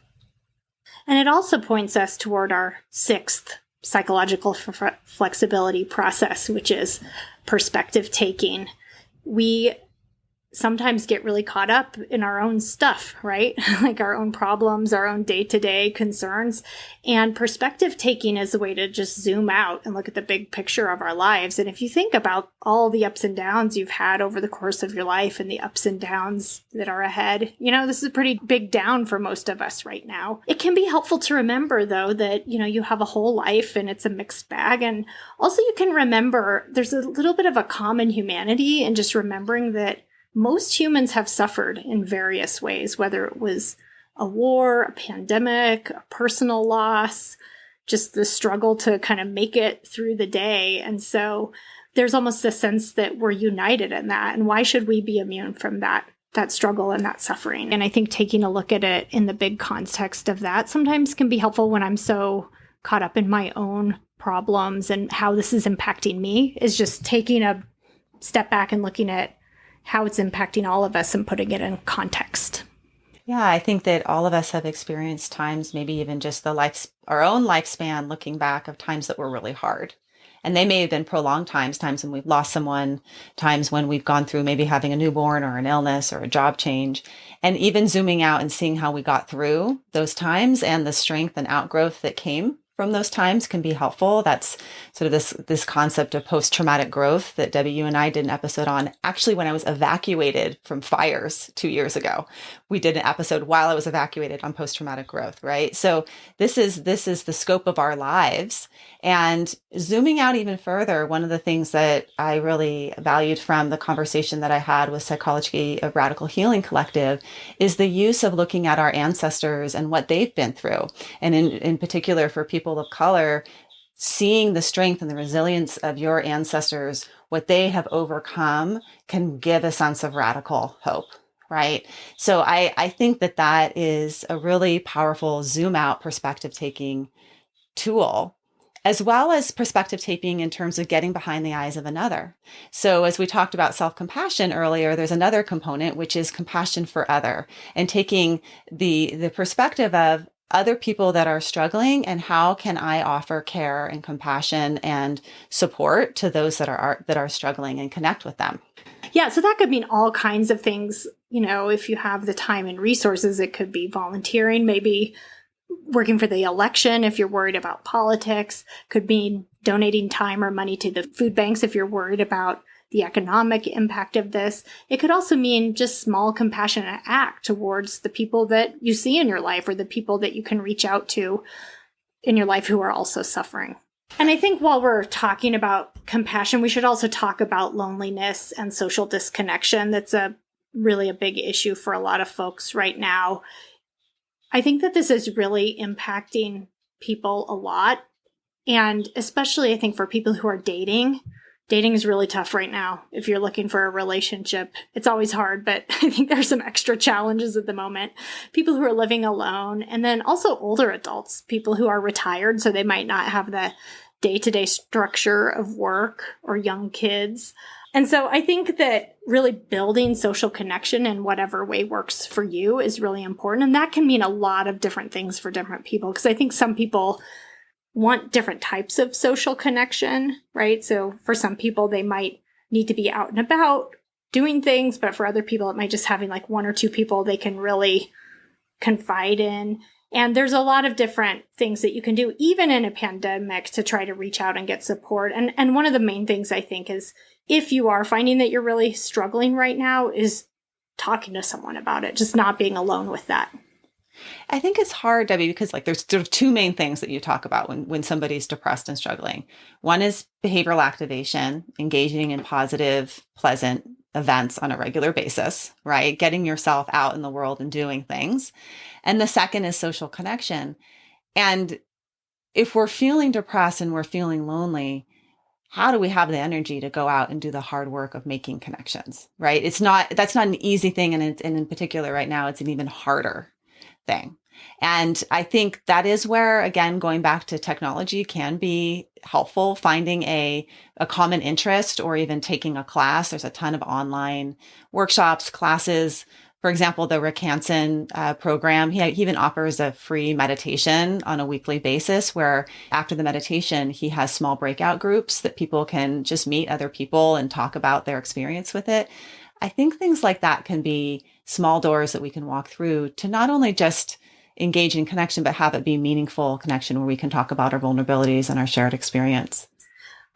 And it also points us toward our sixth psychological flexibility process, which is perspective taking. We sometimes get really caught up in our own stuff, right? Like our own problems, our own day-to-day concerns. And perspective taking is a way to just zoom out and look at the big picture of our lives. And if you think about all the ups and downs you've had over the course of your life and the ups and downs that are ahead, this is a pretty big down for most of us right now. It can be helpful to remember, though, that, you have a whole life and it's a mixed bag. And also you can remember there's a little bit of a common humanity in just remembering that most humans have suffered in various ways, whether it was a war, a pandemic, a personal loss, just the struggle to kind of make it through the day. And so there's almost a sense that we're united in that. And why should we be immune from that struggle and that suffering? And I think taking a look at it in the big context of that sometimes can be helpful when I'm so caught up in my own problems and how this is impacting me, is just taking a step back and looking at how it's impacting all of us and putting it in context. Yeah, I think that all of us have experienced times, maybe even just our own lifespan, looking back, of times that were really hard. And they may have been prolonged times when we've lost someone, times when we've gone through maybe having a newborn or an illness or a job change. And even zooming out and seeing how we got through those times and the strength and outgrowth that came from those times can be helpful. That's sort of this concept of post-traumatic growth that Debbie, you and I did an episode on. Actually, when I was evacuated from fires 2 years ago, we did an episode while I was evacuated on post-traumatic growth, right? So this is the scope of our lives. And zooming out even further, one of the things that I really valued from the conversation that I had with Psychology of Radical Healing Collective is the use of looking at our ancestors and what they've been through. And in particular, for people of color, seeing the strength and the resilience of your ancestors, what they have overcome, can give a sense of radical hope, right? So I think that is a really powerful zoom out perspective taking tool, as well as perspective taking in terms of getting behind the eyes of another. So as we talked about self-compassion earlier, there's another component, which is compassion for other, and taking the perspective of other people that are struggling, and how can I offer care and compassion and support to those that are struggling, and connect with them. Yeah, so that could mean all kinds of things. If you have the time and resources, it could be volunteering, maybe working for the election if you're worried about politics, could mean donating time or money to the food banks if you're worried about the economic impact of this. It could also mean just small compassionate act towards the people that you see in your life, or the people that you can reach out to in your life who are also suffering. And I think while we're talking about compassion, we should also talk about loneliness and social disconnection. That's really a big issue for a lot of folks right now. I think that this is really impacting people a lot. And especially, I think, for people who are dating is really tough right now. If you're looking for a relationship, it's always hard, but I think there's some extra challenges at the moment. People who are living alone, and then also older adults, people who are retired, so they might not have the day-to-day structure of work, or young kids. And so I think that really building social connection in whatever way works for you is really important. And that can mean a lot of different things for different people, because I think some people want different types of social connection, right? So for some people, they might need to be out and about doing things, but for other people, it might just having like one or two people they can really confide in. And there's a lot of different things that you can do, even in a pandemic, to try to reach out and get support. And one of the main things I think is, if you are finding that you're really struggling right now, is talking to someone about it, just not being alone with that. I think it's hard, Debbie, because there's sort of two main things that you talk about when somebody's depressed and struggling. One is behavioral activation, engaging in positive, pleasant events on a regular basis, right? Getting yourself out in the world and doing things. And the second is social connection. And if we're feeling depressed and we're feeling lonely, how do we have the energy to go out and do the hard work of making connections, right? That's not an easy thing. And in particular right now, it's an even harder thing. And I think that is where, again, going back to technology can be helpful, finding a common interest, or even taking a class. There's a ton of online workshops, classes. For example, the Rick Hansen program, he even offers a free meditation on a weekly basis, where after the meditation, he has small breakout groups that people can just meet other people and talk about their experience with it. I think things like that can be small doors that we can walk through to not only just engage in connection, but have it be meaningful connection where we can talk about our vulnerabilities and our shared experience.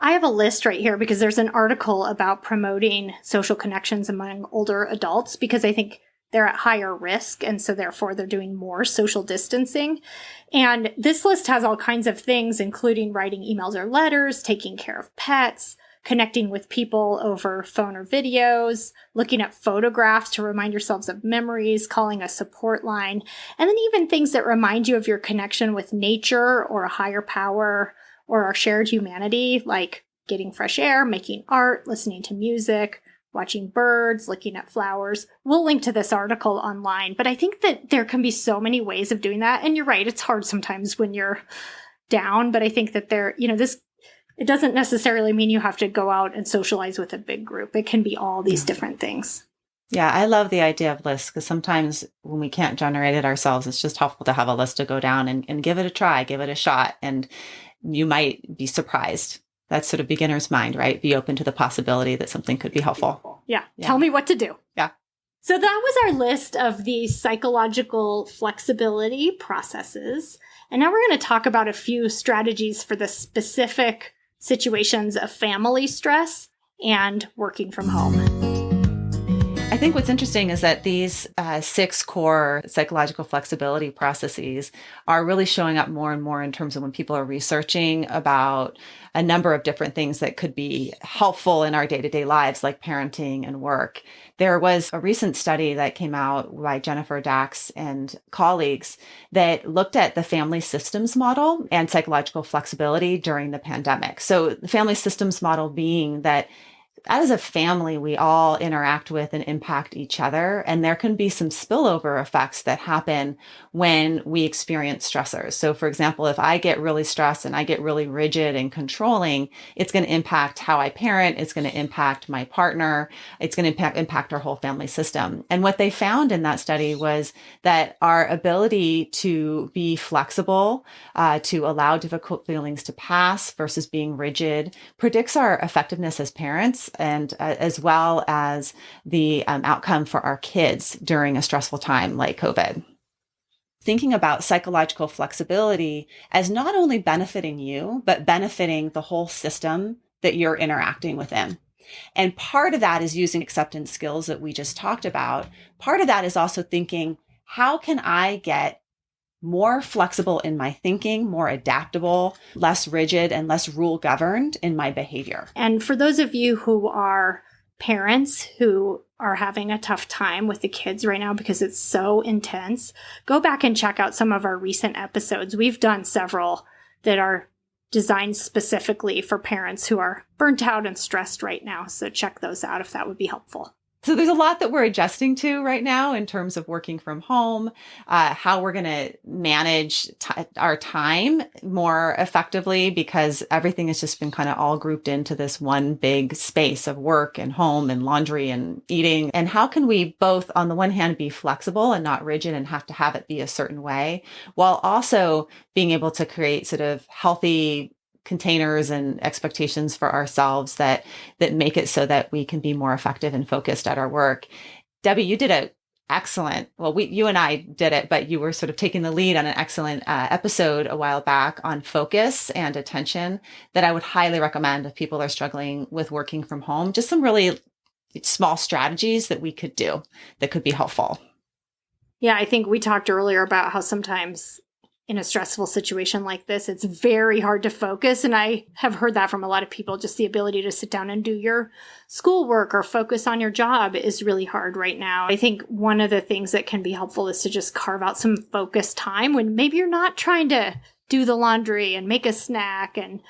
I have a list right here because there's an article about promoting social connections among older adults because I think they're at higher risk. And so therefore they're doing more social distancing. And this list has all kinds of things, including writing emails or letters, taking care of pets, connecting with people over phone or videos, looking at photographs to remind yourselves of memories, calling a support line, and then even things that remind you of your connection with nature or a higher power or our shared humanity, like getting fresh air, making art, listening to music, watching birds, looking at flowers. We'll link to this article online, but I think that there can be so many ways of doing that. And you're right, it's hard sometimes when you're down, but I think that it doesn't necessarily mean you have to go out and socialize with a big group. It can be all these different things. Yeah, I love the idea of lists because sometimes when we can't generate it ourselves, it's just helpful to have a list to go down and give it a try, give it a shot. And you might be surprised. That's sort of beginner's mind, right? Be open to the possibility that something could be helpful. Yeah. Tell me what to do. Yeah. So that was our list of the psychological flexibility processes. And now we're going to talk about a few strategies for the specific situations of family stress and working from home. I think what's interesting is that these 6 core psychological flexibility processes are really showing up more and more in terms of when people are researching about a number of different things that could be helpful in our day-to-day lives, like parenting and work. There was a recent study that came out by Jennifer Dax and colleagues that looked at the family systems model and psychological flexibility during the pandemic. So the family systems model being that as a family, we all interact with and impact each other. And there can be some spillover effects that happen when we experience stressors. So for example, if I get really stressed and I get really rigid and controlling, it's going to impact how I parent. It's going to impact my partner. It's going to impact our whole family system. And what they found in that study was that our ability to be flexible, to allow difficult feelings to pass versus being rigid predicts our effectiveness as parents and as well as the outcome for our kids during a stressful time like COVID. Thinking about psychological flexibility as not only benefiting you, but benefiting the whole system that you're interacting within. And part of that is using acceptance skills that we just talked about. Part of that is also thinking, how can I get more flexible in my thinking, more adaptable, less rigid, and less rule governed in my behavior? And for those of you who are parents who are having a tough time with the kids right now because it's so intense, go back and check out some of our recent episodes. We've done several that are designed specifically for parents who are burnt out and stressed right now. So check those out if that would be helpful. So there's a lot that we're adjusting to right now in terms of working from home, how we're going to manage our time more effectively because everything has just been kind of all grouped into this one big space of work and home and laundry and eating. And how can we both, on the one hand, be flexible and not rigid and have to have it be a certain way, while also being able to create sort of healthy containers and expectations for ourselves that make it so that we can be more effective and focused at our work. Debbie, you did an excellent, you and I did it, but you were sort of taking the lead on an excellent episode a while back on focus and attention that I would highly recommend if people are struggling with working from home. Just some really small strategies that we could do that could be helpful. Yeah, I think we talked earlier about how sometimes in a stressful situation like this, it's very hard to focus. And I have heard that from a lot of people, just the ability to sit down and do your schoolwork or focus on your job is really hard right now. I think one of the things that can be helpful is to just carve out some focused time when maybe you're not trying to do the laundry and make a snack and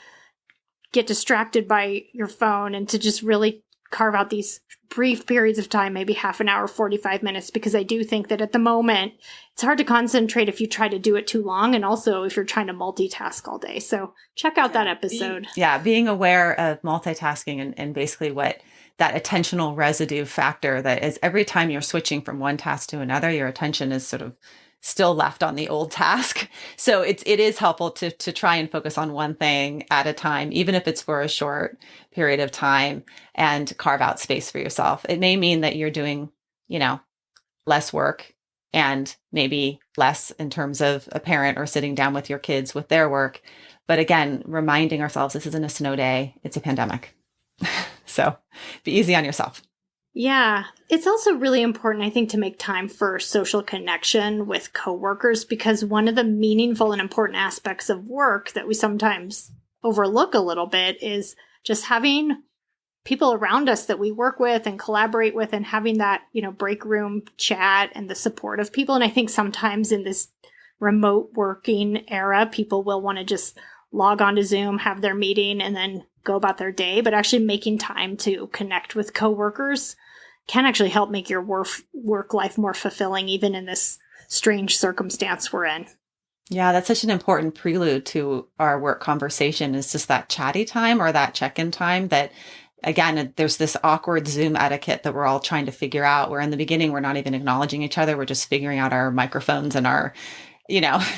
get distracted by your phone, and to just really carve out these brief periods of time, maybe half an hour, 45 minutes, because I do think that at the moment, it's hard to concentrate if you try to do it too long, and also if you're trying to multitask all day. So check out that episode. Being aware of multitasking and basically what that attentional residue factor that is every time you're switching from one task to another, your attention is sort of still left on the old task. So it is helpful to try and focus on one thing at a time, even if it's for a short period of time, and carve out space for yourself. It may mean that you're doing, less work and maybe less in terms of a parent or sitting down with your kids with their work. But again, reminding ourselves this isn't a snow day, it's a pandemic. So be easy on yourself. Yeah. It's also really important, I think, to make time for social connection with coworkers, because one of the meaningful and important aspects of work that we sometimes overlook a little bit is just having people around us that we work with and collaborate with, and having that, break room chat and the support of people. And I think sometimes in this remote working era, people will want to just log on to Zoom, have their meeting, and then go about their day. But actually making time to connect with coworkers can actually help make your work life more fulfilling, even in this strange circumstance we're in. Yeah, that's such an important prelude to our work conversation, is just that chatty time or that check-in time that, again, there's this awkward Zoom etiquette that we're all trying to figure out, where in the beginning, we're not even acknowledging each other. We're just figuring out our microphones and our,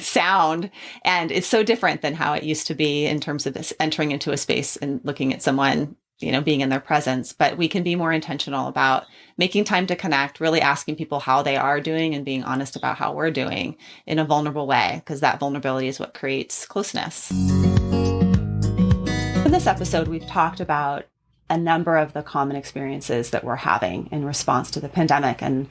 sound. And it's so different than how it used to be in terms of this entering into a space and looking at someone, being in their presence. But we can be more intentional about making time to connect, really asking people how they are doing and being honest about how we're doing in a vulnerable way, because that vulnerability is what creates closeness. In this episode, we've talked about a number of the common experiences that we're having in response to the pandemic and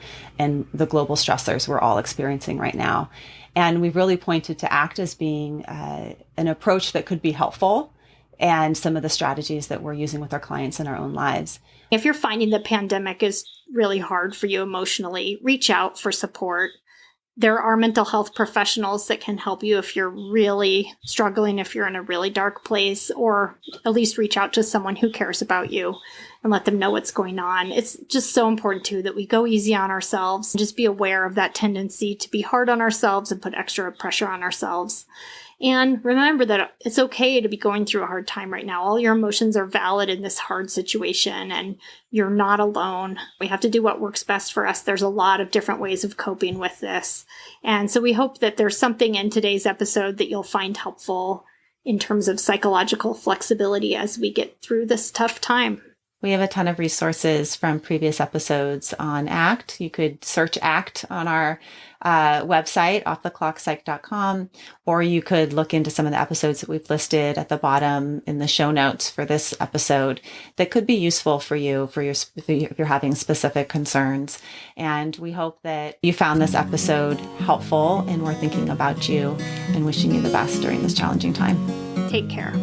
the global stressors we're all experiencing right now. And we've really pointed to ACT as being an approach that could be helpful, and some of the strategies that we're using with our clients in our own lives. If you're finding the pandemic is really hard for you emotionally, reach out for support. There are mental health professionals that can help you if you're really struggling, if you're in a really dark place, or at least reach out to someone who cares about you and let them know what's going on. It's just so important, too, that we go easy on ourselves and just be aware of that tendency to be hard on ourselves and put extra pressure on ourselves. And remember that it's okay to be going through a hard time right now. All your emotions are valid in this hard situation, and you're not alone. We have to do what works best for us. There's a lot of different ways of coping with this. And so we hope that there's something in today's episode that you'll find helpful in terms of psychological flexibility as we get through this tough time. We have a ton of resources from previous episodes on ACT. You could search ACT on our website, offtheclockpsych.com, or you could look into some of the episodes that we've listed at the bottom in the show notes for this episode that could be useful for you if you're having specific concerns. And we hope that you found this episode helpful, and we're thinking about you and wishing you the best during this challenging time. Take care.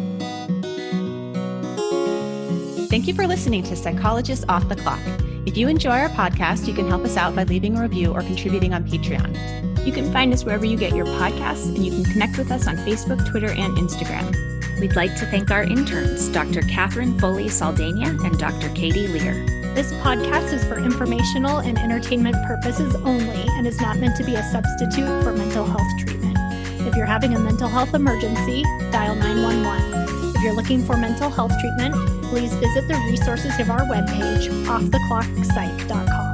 Thank you for listening to Psychologists Off the Clock. If you enjoy our podcast, you can help us out by leaving a review or contributing on Patreon. You can find us wherever you get your podcasts, and you can connect with us on Facebook, Twitter, and Instagram. We'd like to thank our interns, Dr. Catherine Foley Saldana and Dr. Katie Lear. This podcast is for informational and entertainment purposes only and is not meant to be a substitute for mental health treatment. If you're having a mental health emergency, dial 911. If you're looking for mental health treatment, please visit the resources of our webpage, offtheclockpsych.com.